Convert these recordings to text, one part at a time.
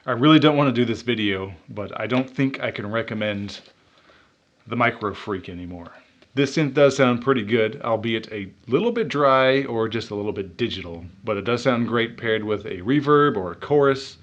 I really don't want to do this video, but I don't think I can recommend the MicroFreak anymore. This synth does sound pretty good, albeit a little bit dry or just a little bit digital, but it does sound great paired with a reverb or a chorus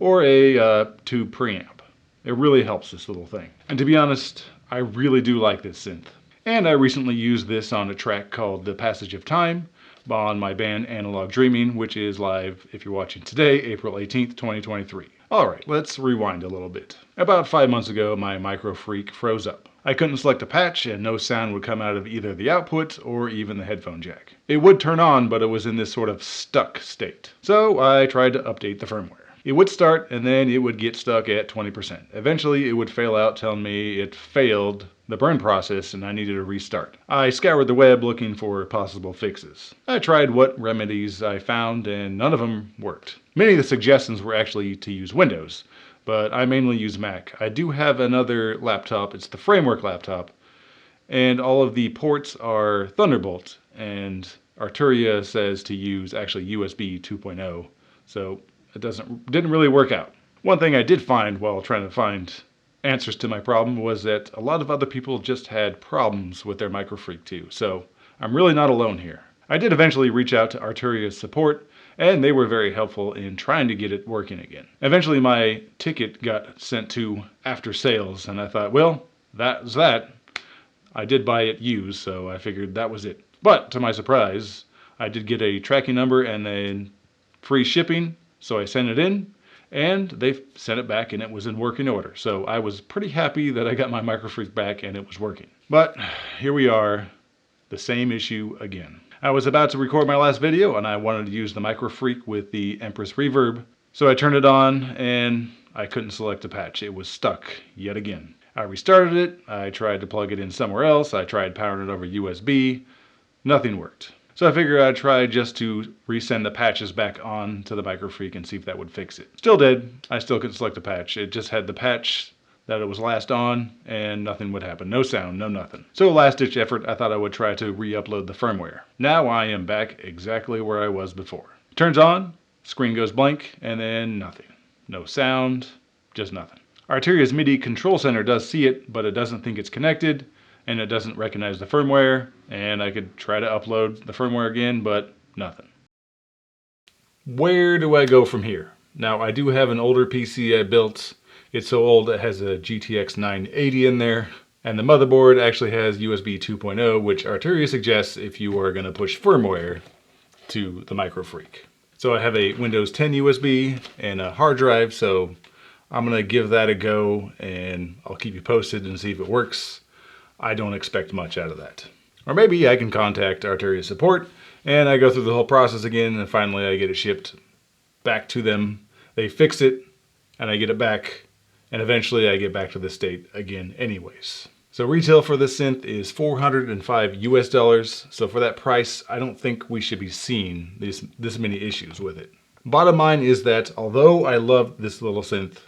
or a tube preamp. It really helps, this little thing. And to be honest, I really do like this synth. And I recently used this on a track called The Passage of Time on my band Analog Dreaming, which is live, if you're watching today, April 18th, 2023. Alright, let's rewind a little bit. About 5 months ago, my MicroFreak froze up. I couldn't select a patch and no sound would come out of either the output or even the headphone jack. It would turn on, but it was in this sort of stuck state. So I tried to update the firmware. It would start and then it would get stuck at 20%. Eventually it would fail out telling me it failed the burn process and I needed to restart. I scoured the web looking for possible fixes. I tried what remedies I found and none of them worked. Many of the suggestions were actually to use Windows, but I mainly use Mac. I do have another laptop, it's the Framework laptop, and all of the ports are Thunderbolt, and Arturia says to use actually USB 2.0, so it didn't really work out. One thing I did find while trying to find answers to my problem was that a lot of other people just had problems with their MicroFreak too, so I'm really not alone here. I did eventually reach out to Arturia's support, and they were very helpful in trying to get it working again. Eventually my ticket got sent to after sales, and I thought, well, that was that. I did buy it used, so I figured that was it. But to my surprise, I did get a tracking number and then free shipping, so I sent it in, and they sent it back and it was in working order. So I was pretty happy that I got my MicroFreak back and it was working. But here we are, the same issue again. I was about to record my last video and I wanted to use the MicroFreak with the Empress reverb. So I turned it on and I couldn't select a patch. It was stuck yet again. I restarted it, I tried to plug it in somewhere else, I tried powering it over USB, nothing worked. So I figured I'd try just to resend the patches back on to the MicroFreak and see if that would fix it. Still did. I still couldn't select a patch. It just had the patch that it was last on and nothing would happen. No sound, no nothing. So last ditch effort, I thought I would try to re-upload the firmware. Now I am back exactly where I was before. Turns on, screen goes blank, and then nothing. No sound, just nothing. Arturia's MIDI control center does see it, but it doesn't think it's connected, and it doesn't recognize the firmware, and I could try to upload the firmware again, but nothing. Where do I go from here? Now, I do have an older PC I built. It's so old it has a GTX 980 in there, and the motherboard actually has USB 2.0, which Arturia suggests if you are going to push firmware to the MicroFreak. So I have a Windows 10 USB and a hard drive, so I'm going to give that a go, and I'll keep you posted and see if it works. I don't expect much out of that. Or maybe I can contact Arturia support and I go through the whole process again and finally I get it shipped back to them. They fix it and I get it back and eventually I get back to the state again anyways. So retail for this synth is $405 US. So for that price, I don't think we should be seeing this many issues with it. Bottom line is that although I love this little synth,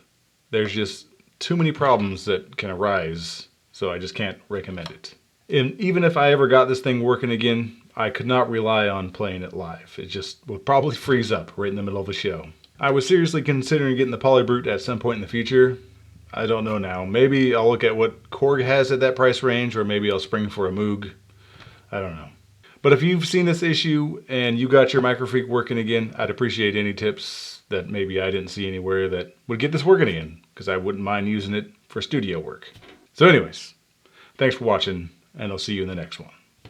there's just too many problems that can arise. So I just can't recommend it. And even if I ever got this thing working again, I could not rely on playing it live. It just would probably freeze up right in the middle of a show. I was seriously considering getting the Polybrute at some point in the future. I don't know now. Maybe I'll look at what Korg has at that price range, or maybe I'll spring for a Moog. I don't know. But if you've seen this issue and you got your MicroFreak working again, I'd appreciate any tips that maybe I didn't see anywhere that would get this working again, because I wouldn't mind using it for studio work. So anyways, thanks for watching, and I'll see you in the next one.